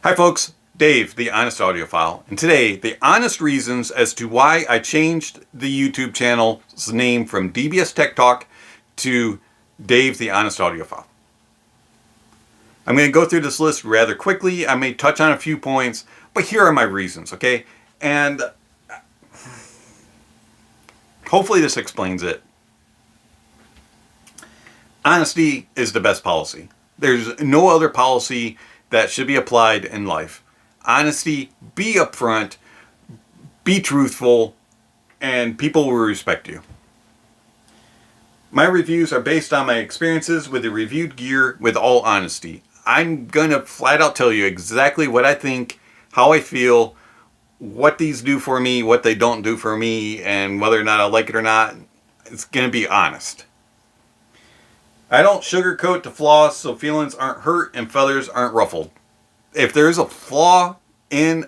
Hi folks, Dave, the Honest Audiophile, and today the honest reasons as to why I changed the YouTube channel's name from DBS Tech Talk to Dave, the Honest Audiophile. I'm going to go through this list rather quickly. I may touch on a few points, but here are my reasons, okay? And hopefully this explains it. Honesty is the best policy. There's no other policy that should be applied in life. Honesty, be upfront, be truthful, and people will respect you. My reviews are based on my experiences with the reviewed gear with all honesty. I'm gonna flat out tell you exactly what I think, how I feel, what these do for me, what they don't do for me, and whether or not I like it or not. It's gonna be honest. I don't sugarcoat the flaws so feelings aren't hurt and feathers aren't ruffled. If there's a flaw in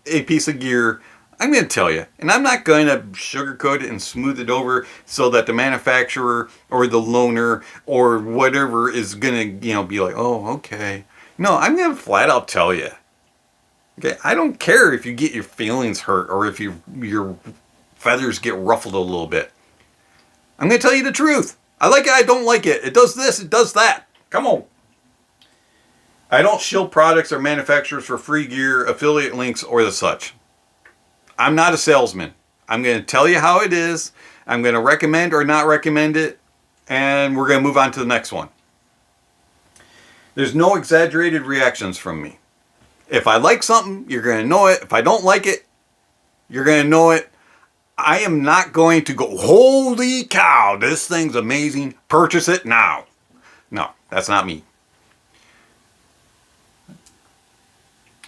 a piece of gear, I'm going to tell you. And I'm not going to sugarcoat it and smooth it over so that the manufacturer or the loaner or whatever is going to, be like, oh, okay. No, I'm going to flat out tell you. Okay, I don't care if you get your feelings hurt or if your feathers get ruffled a little bit. I'm going to tell you the truth. I like it, I don't like it. It does this, it does that. Come on. I don't shill products or manufacturers for free gear, affiliate links, or the such. I'm not a salesman. I'm going to tell you how it is. I'm going to recommend or not recommend it. And we're going to move on to the next one. There's no exaggerated reactions from me. If I like something, you're going to know it. If I don't like it, you're going to know it. I am not going to go, holy cow, this thing's amazing, purchase it now. No, that's not me.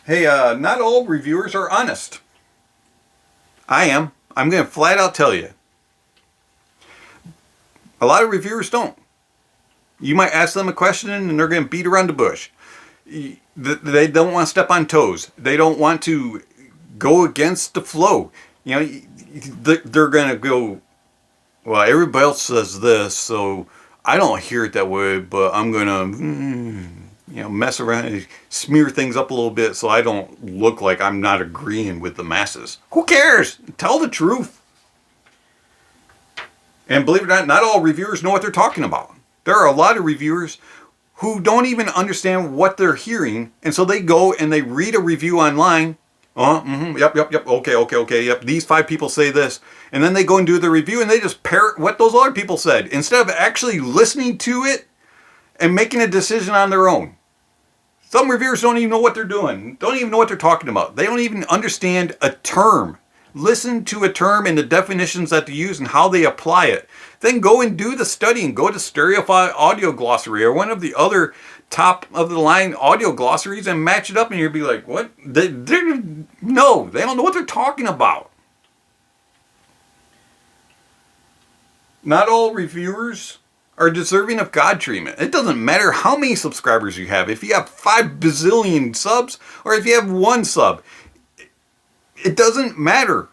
Hey, not all reviewers are honest. I am. I'm going to flat out tell you. A lot of reviewers don't. You might ask them a question and they're going to beat around the bush. They don't want to step on toes. They don't want to go against the flow. They're going to go, well, everybody else says this, so I don't hear it that way, but I'm going to, mess around and smear things up a little bit so I don't look like I'm not agreeing with the masses. Who cares? Tell the truth. And believe it or not all reviewers know what they're talking about. There are a lot of reviewers who don't even understand what they're hearing, and so they go and they read a review online. Yep, okay, yep, these 5 people say this. And then they go and do the review and they just parrot what those other people said instead of actually listening to it and making a decision on their own. Some reviewers don't even know what they're doing, don't even know what they're talking about. They don't even understand a term. Listen to a term and the definitions that they use and how they apply it. Then go and do the study and go to Stereophile Audio Glossary or one of the other top of the line audio glossaries and match it up and you'll be like, what? No, they don't know what they're talking about. Not all reviewers are deserving of God treatment. It doesn't matter how many subscribers you have. If you have 5 bazillion subs or if you have 1 sub, it doesn't matter.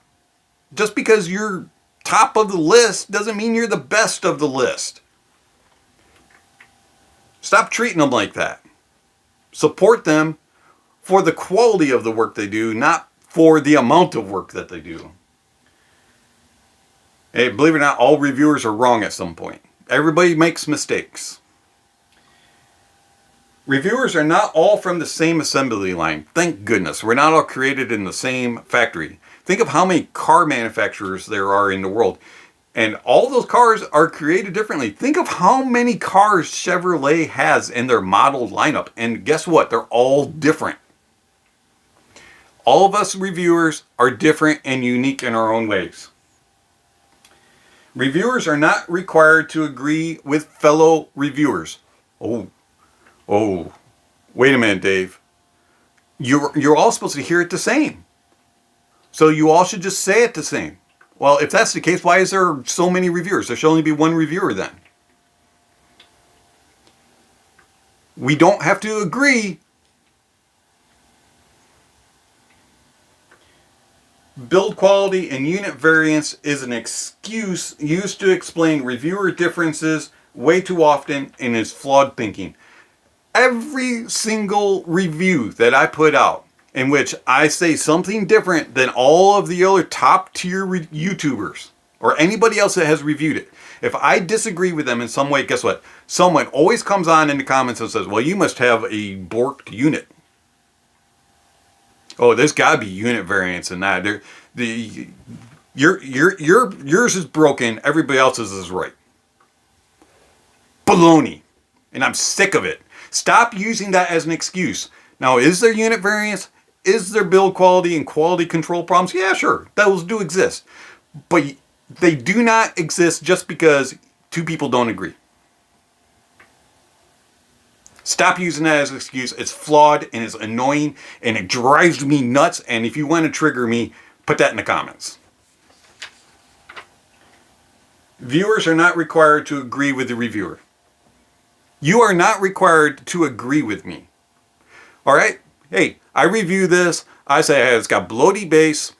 Just because you're top of the list doesn't mean you're the best of the list. Stop treating them like that. Support them for the quality of the work they do, not for the amount of work that they do. Hey, believe it or not, all reviewers are wrong at some point. Everybody makes mistakes. Reviewers are not all from the same assembly line. Thank goodness. We're not all created in the same factory. Think of how many car manufacturers there are in the world. And all those cars are created differently. Think of how many cars Chevrolet has in their model lineup. And guess what? They're all different. All of us reviewers are different and unique in our own ways. Reviewers are not required to agree with fellow reviewers. Oh, wait a minute, Dave. You're all supposed to hear it the same. So you all should just say it the same. Well, if that's the case, why is there so many reviewers? There should only be 1 reviewer then. We don't have to agree. Build quality and unit variance is an excuse used to explain reviewer differences way too often and is flawed thinking. Every single review that I put out in which I say something different than all of the other top tier YouTubers or anybody else that has reviewed it, if I disagree with them in some way, guess what? Someone always comes on in the comments and says, well, you must have a borked unit. Oh, there's got to be unit variance in that. Yours is broken, everybody else's is right. Baloney. And I'm sick of it. Stop using that as an excuse. Now, is there unit variance? Is there build quality and quality control problems? Yeah, sure. Those do exist. But they do not exist just because two people don't agree. Stop using that as an excuse. It's flawed and it's annoying and it drives me nuts. And if you want to trigger me, put that in the comments. Viewers are not required to agree with the reviewer. You are not required to agree with me. All right? Hey, I review this. I say, hey, it's got bloaty bass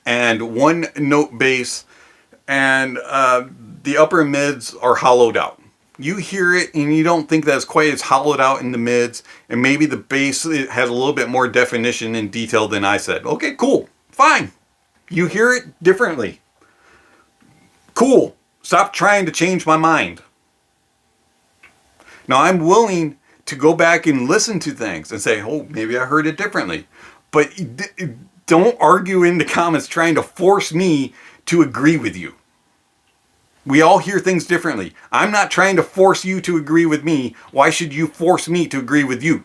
and one note bass, and the upper mids are hollowed out. You hear it and you don't think that's quite as hollowed out in the mids, and maybe the bass has a little bit more definition and detail than I said. Okay, cool. Fine. You hear it differently. Cool. Stop trying to change my mind. Now, I'm willing to go back and listen to things and say, oh, maybe I heard it differently. But don't argue in the comments trying to force me to agree with you. We all hear things differently. I'm not trying to force you to agree with me. Why should you force me to agree with you?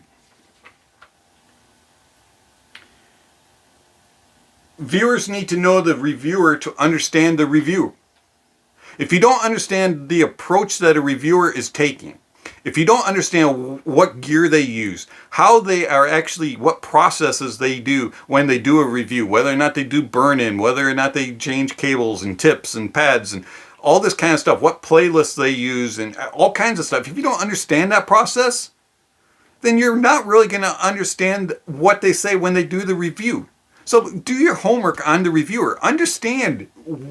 Viewers need to know the reviewer to understand the review. If you don't understand the approach that a reviewer is taking, if you don't understand what gear they use, how they are actually, what processes they do when they do a review, whether or not they do burn-in, whether or not they change cables and tips and pads and all this kind of stuff, what playlists they use and all kinds of stuff. If you don't understand that process, then you're not really going to understand what they say when they do the review. So do your homework on the reviewer. Understand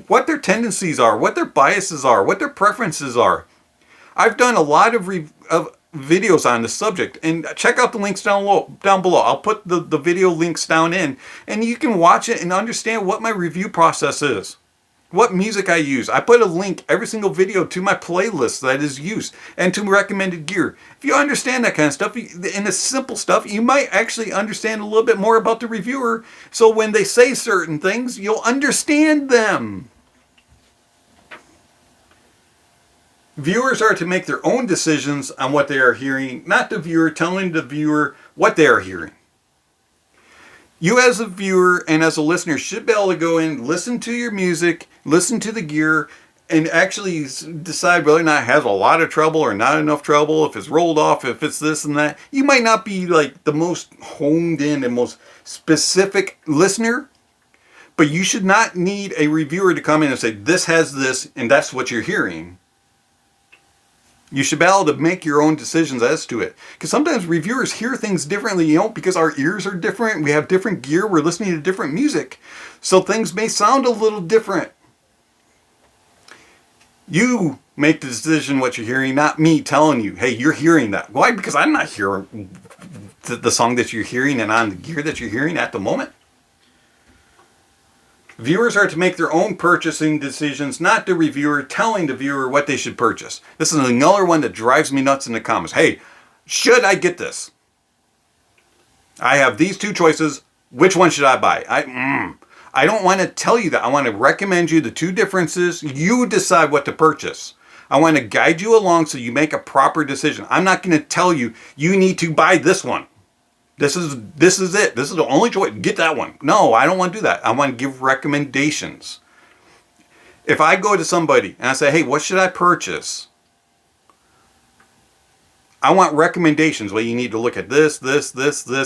what their tendencies are, what their biases are, what their preferences are. I've done a lot of videos on this subject, and check out the links down below. I'll put the video links down in, and you can watch it and understand what my review process is, what music I use. I put a link every single video to my playlist that is used and to recommended gear. If you understand that kind of stuff, and the simple stuff, you might actually understand a little bit more about the reviewer, so when they say certain things, you'll understand them. Viewers are to make their own decisions on what they are hearing, not the viewer telling the viewer what they are hearing. You as a viewer and as a listener should be able to go in, listen to your music, listen to the gear, and actually decide whether or not it has a lot of treble or not enough treble, if it's rolled off, if it's this and that. You might not be like the most honed in and most specific listener, but you should not need a reviewer to come in and say, this has this, and that's what you're hearing. You should be able to make your own decisions as to it. Because sometimes reviewers hear things differently, because our ears are different. We have different gear. We're listening to different music. So things may sound a little different. You make the decision what you're hearing, not me telling you, hey, you're hearing that. Why? Because I'm not hearing the song that you're hearing and on the gear that you're hearing at the moment. Viewers are to make their own purchasing decisions, not the reviewer telling the viewer what they should purchase. This is another one that drives me nuts in the comments. Hey, should I get this? I have these two choices. Which one should I buy? I don't want to tell you that. I want to recommend you the two differences. You decide what to purchase. I want to guide you along so you make a proper decision. I'm not going to tell you, you need to buy this one. This is it. This is the only choice. Get that one. No, I don't want to do that. I want to give recommendations. If I go to somebody and I say, hey, what should I purchase? I want recommendations. Well, you need to look at this,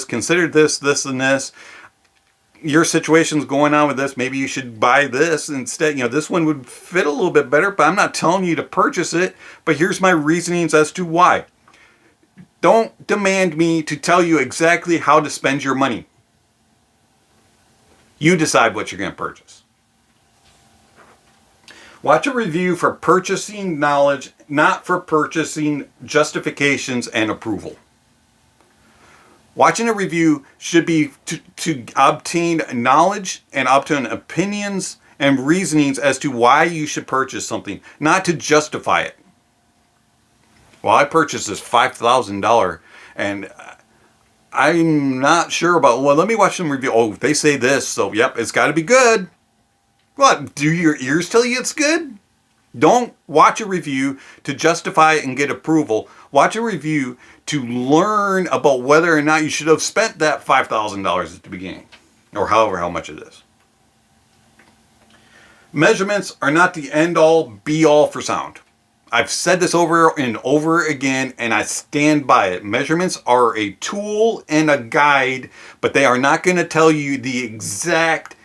consider this, and this. Your situation's going on with this. Maybe you should buy this instead. This one would fit a little bit better, but I'm not telling you to purchase it. But here's my reasonings as to why. Don't demand me to tell you exactly how to spend your money. You decide what you're going to purchase. Watch a review for purchasing knowledge, not for purchasing justifications and approval. Watching a review should be to obtain knowledge and obtain opinions and reasonings as to why you should purchase something, not to justify it. Well, I purchased this $5,000 and I'm not sure about, well, let me watch some review. Oh, they say this, so yep, it's got to be good. What, do your ears tell you it's good? Don't watch a review to justify it and get approval. Watch a review to learn about whether or not you should have spent that $5,000 at the beginning, or however how much it is. Measurements are not the end-all, be-all for sound. I've said this over and over again, and I stand by it. Measurements are a tool and a guide, but they are not going to tell you the exact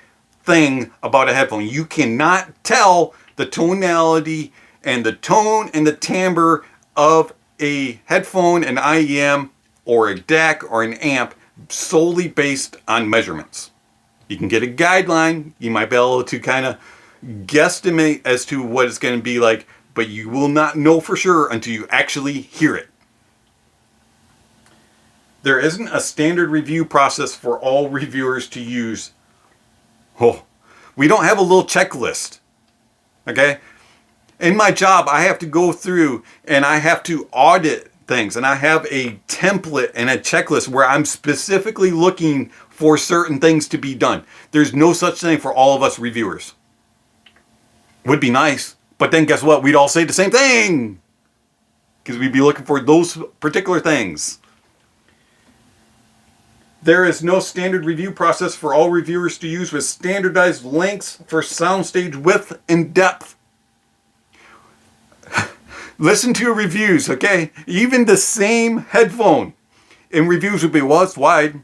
thing about a headphone. You cannot tell the tonality and the tone and the timbre of a headphone, an IEM, or a DAC, or an amp solely based on measurements. You can get a guideline. You might be able to kind of guesstimate as to what it's going to be like, but you will not know for sure until you actually hear it. There isn't a standard review process for all reviewers to use. Oh, we don't have a little checklist. Okay? In my job, I have to go through and I have to audit things, and I have a template and a checklist where I'm specifically looking for certain things to be done. There's no such thing for all of us reviewers. Would be nice, but then guess what? We'd all say the same thing because we'd be looking for those particular things. There is no standard review process for all reviewers to use with standardized lengths for soundstage width and depth. Listen to your reviews, okay? Even the same headphone in reviews would be, well, it's wide.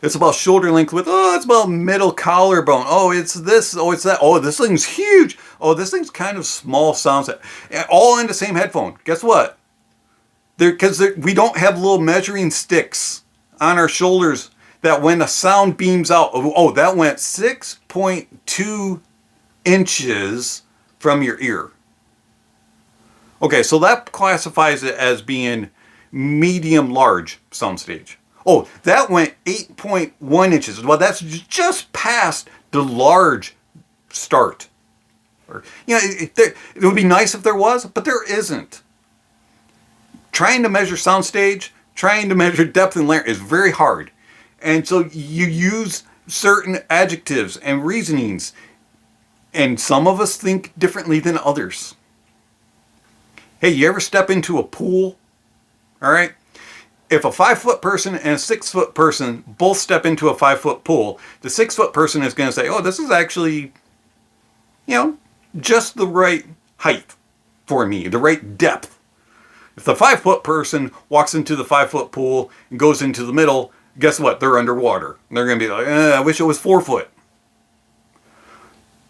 It's about shoulder length width. Oh, it's about middle collarbone. Oh, it's this. Oh, it's that. Oh, this thing's huge. Oh, this thing's kind of small sound set. All in the same headphone. Guess what? Because we don't have little measuring sticks on our shoulders that when a sound beams out, oh, that went 6.2 inches from your ear. Okay, so that classifies it as being medium large soundstage. Oh, that went 8.1 inches. Well, that's just past the large start. Or, you know, it would be nice if there was, but there isn't. Trying to measure soundstage, trying to measure depth and length is very hard. And so you use certain adjectives and reasonings, and some of us think differently than others. Hey, you ever step into a pool? All right. If a 5-foot person and a 6-foot person both step into a 5-foot pool, the 6-foot person is going to say, oh, this is actually, you know, just the right height for me, the right depth. If the 5-foot person walks into the 5-foot pool and goes into the middle, guess what? They're underwater. They're going to be like, I wish it was 4 foot.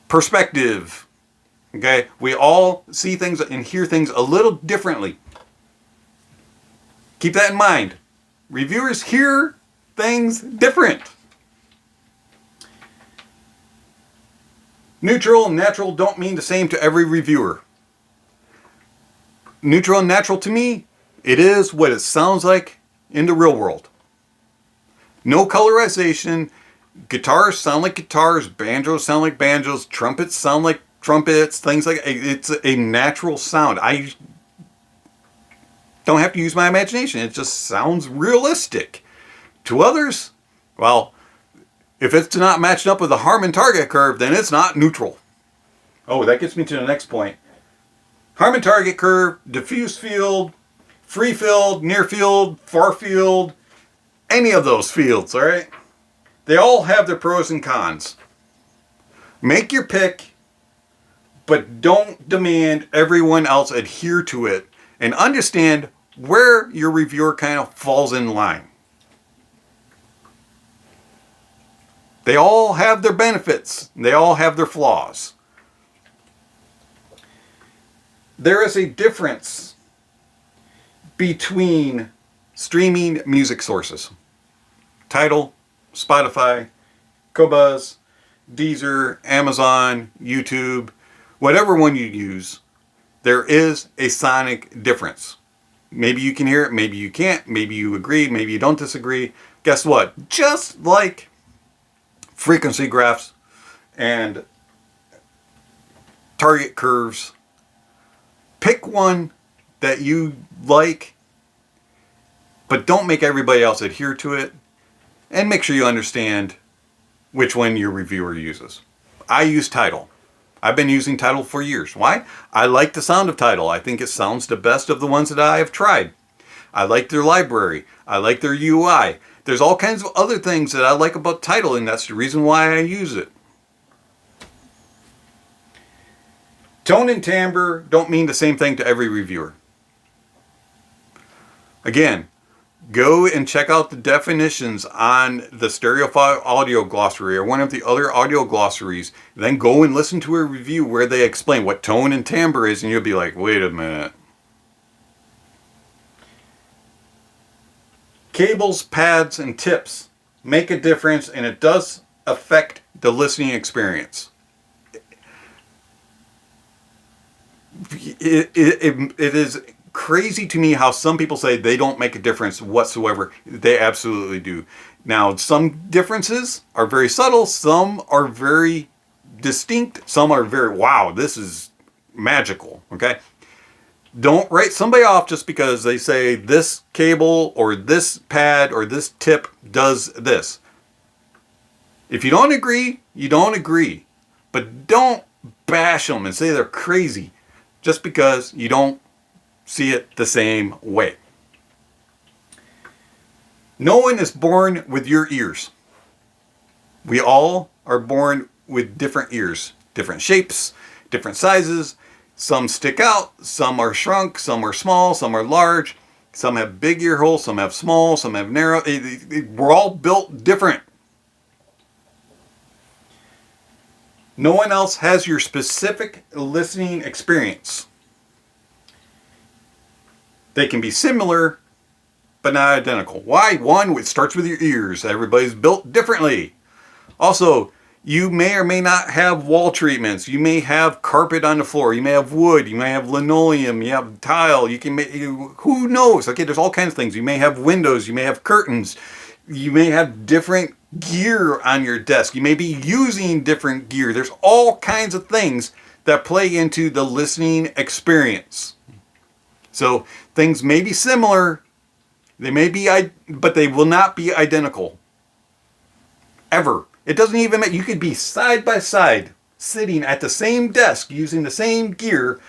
Perspective. Okay, we all see things and hear things a little differently. Keep that in mind. Reviewers hear things different. Neutral and natural don't mean the same to every reviewer. Neutral and natural to me, it is what it sounds like in the real world. No colorization. Guitars sound like guitars. Banjos sound like banjos. Trumpets sound like trumpets, things like it's a natural sound. I don't have to use my imagination. It just sounds realistic. To others, well, if it's not matched up with a Harman target curve, then it's not neutral. Oh, that gets me to the next point. Harman target curve, diffuse field, free field, near field, far field, any of those fields, all right? They all have their pros and cons. Make your pick, but don't demand everyone else adhere to it, and understand where your reviewer kind of falls in line. They all have their benefits. They all have their flaws. There is a difference between streaming music sources. Tidal, Spotify, Qobuz, Deezer, Amazon, YouTube, whatever one you use, there is a sonic difference. Maybe you can hear it, maybe you can't, maybe you agree, maybe you don't disagree. Guess what? Just like frequency graphs and target curves, pick one that you like, but don't make everybody else adhere to it, and make sure you understand which one your reviewer uses. I use Tidal. I've been using Tidal for years. Why? I like the sound of Tidal. I think it sounds the best of the ones that I have tried. I like their library. I like their UI. There's all kinds of other things that I like about Tidal, and that's the reason why I use it. Tone and timbre don't mean the same thing to every reviewer. Again, go and check out the definitions on the Stereophile Audio Glossary or one of the other audio glossaries. Then go and listen to a review where they explain what tone and timbre is, and you'll be like, wait a minute. Cables, pads, and tips make a difference, and it does affect the listening experience. It is crazy to me how some people say they don't make a difference whatsoever. They absolutely do. Now, some differences are very subtle, some are very distinct, some are very, wow, this is magical, okay? Don't write somebody off just because they say this cable or this pad or this tip does this. If you don't agree, you don't agree. But don't bash them and say they're crazy just because you don't see it the same way. No one is born with your ears. We all are born with different ears, different shapes, different sizes. Some stick out, some are shrunk, some are small, some are large. Some have big ear holes, some have small, some have narrow. We're all built different. No one else has your specific listening experience. They can be similar, but not identical. Why? One, it starts with your ears. Everybody's built differently. Also, you may or may not have wall treatments. You may have carpet on the floor. You may have wood. You may have linoleum. You have tile. You can make, who knows? Okay, there's all kinds of things. You may have windows. You may have curtains. You may have different gear on your desk. You may be using different gear. There's all kinds of things that play into the listening experience. So things may be similar. They may be, but they will not be identical. Ever. It doesn't even matter. You could be side by side, sitting at the same desk, using the same gear,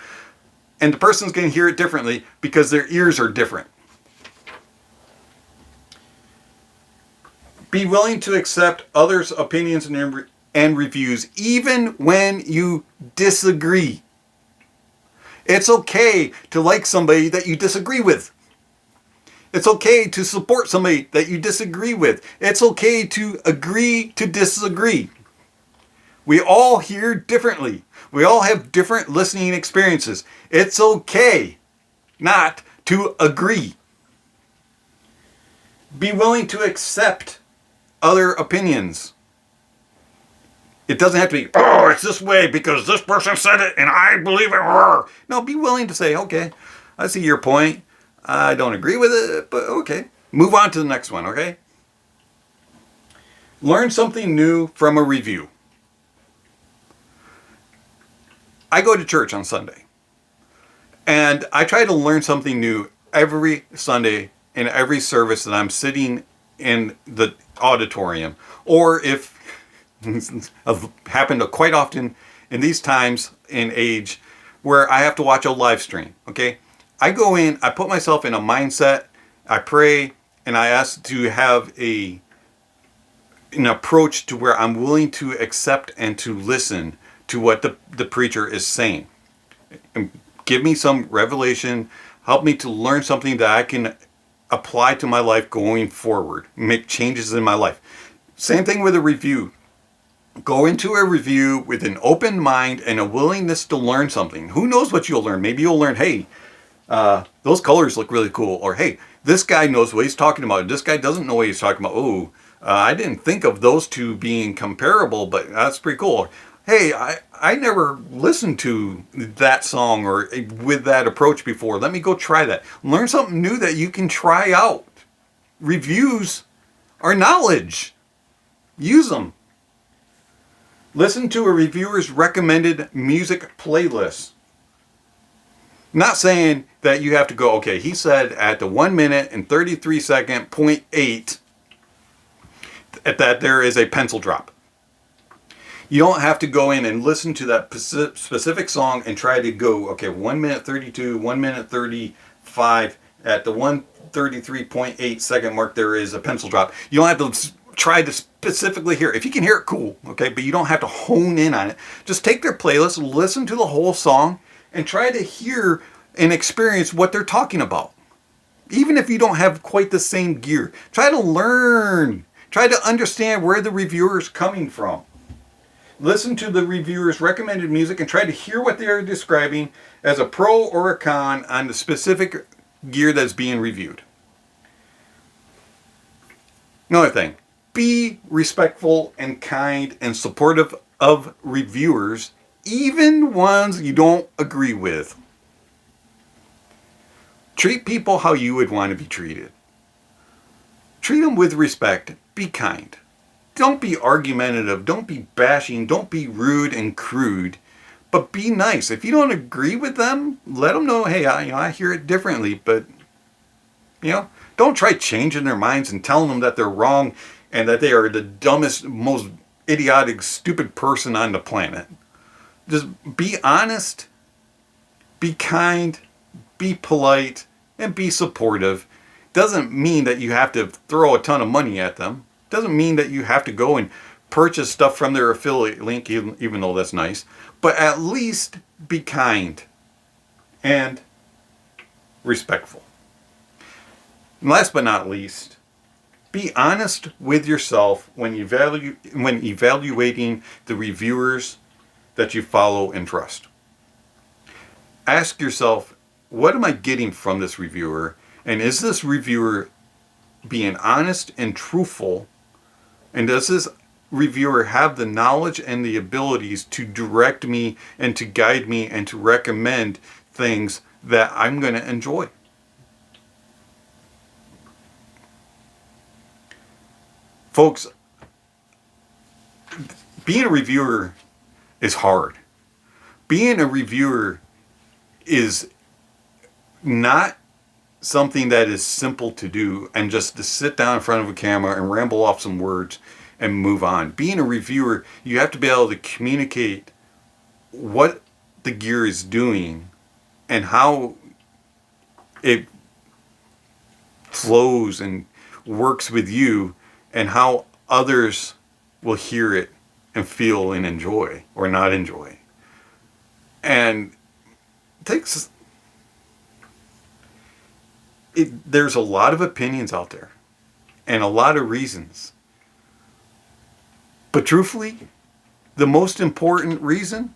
and the person's going to hear it differently because their ears are different. Be willing to accept others' opinions and reviews, even when you disagree. It's okay to like somebody that you disagree with. It's okay to support somebody that you disagree with. It's okay to agree to disagree. We all hear differently. We all have different listening experiences. It's okay not to agree. Be willing to accept other opinions. It doesn't have to be, oh, it's this way because this person said it and I believe it. No, be willing to say, okay, I see your point. I don't agree with it, but okay. Move on to the next one, okay? Learn something new from a review. I go to church on Sunday, and I try to learn something new every Sunday in every service that I'm sitting in the auditorium. Or if I've happened quite often in these times in age where I have to watch a live stream, okay? I go in, I put myself in a mindset, I pray, and I ask to have an approach to where I'm willing to accept and to listen to what the preacher is saying. And give me some revelation, help me to learn something that I can apply to my life going forward, make changes in my life. Same thing with a review. Go into a review with an open mind and a willingness to learn something. Who knows what you'll learn? Maybe you'll learn, hey, those colors look really cool. Or, hey, this guy knows what he's talking about. This guy doesn't know what he's talking about. Oh, I didn't think of those two being comparable, but that's pretty cool. hey, I never listened to that song or with that approach before. Let me go try that. Learn something new that you can try out. Reviews are knowledge. Use them. Listen to a reviewer's recommended music playlist. Not saying that you have to go, okay, he said at the 1 minute and 33 second .8 that there is a pencil drop. You don't have to go in and listen to that specific song and try to go, okay, 1 minute 32, 1 minute 35, at the 133.8 second mark there is a pencil drop. You don't have to try to specifically hear it. If you can hear it, cool, okay, but you don't have to hone in on it. Just take their playlist, listen to the whole song, and try to hear and experience what they're talking about. Even if you don't have quite the same gear, try to learn. Try to understand where the reviewer is coming from. Listen to the reviewer's recommended music and try to hear what they are describing as a pro or a con on the specific gear that's being reviewed. Another thing, be respectful and kind and supportive of reviewers, even ones you don't agree with. Treat people how you would want to be treated. Treat them with respect. Be kind. Don't be argumentative. Don't be bashing. Don't be rude and crude. But be nice. If you don't agree with them, let them know, hey, I hear it differently. But, don't try changing their minds and telling them that they're wrong and that they are the dumbest, most idiotic, stupid person on the planet. Just be honest. Be kind. Be polite. And be supportive. Doesn't mean that you have to throw a ton of money at them. Doesn't mean that you have to go and purchase stuff from their affiliate link, even though that's nice. But at least be kind and respectful. And last but not least, be honest with yourself when evaluating the reviewers that you follow and trust. Ask yourself, what am I getting from this reviewer? And is this reviewer being honest and truthful? And does this reviewer have the knowledge and the abilities to direct me and to guide me and to recommend things that I'm going to enjoy? Folks, being a reviewer is hard. Being a reviewer is not something that is simple to do and just to sit down in front of a camera and ramble off some words and move on. Being a reviewer, you have to be able to communicate what the gear is doing and how it flows and works with you and how others will hear it and feel and enjoy or not enjoy. And it takes... there's a lot of opinions out there and a lot of reasons. But truthfully, the most important reason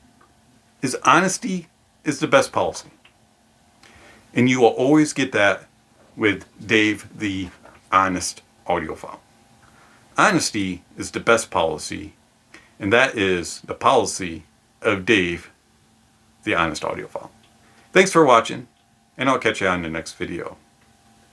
is honesty is the best policy. And you will always get that with Dave, the Honest Audiophile. Honesty is the best policy, and that is the policy of Dave, the Honest Audiophile. Thanks for watching, and I'll catch you on the next video.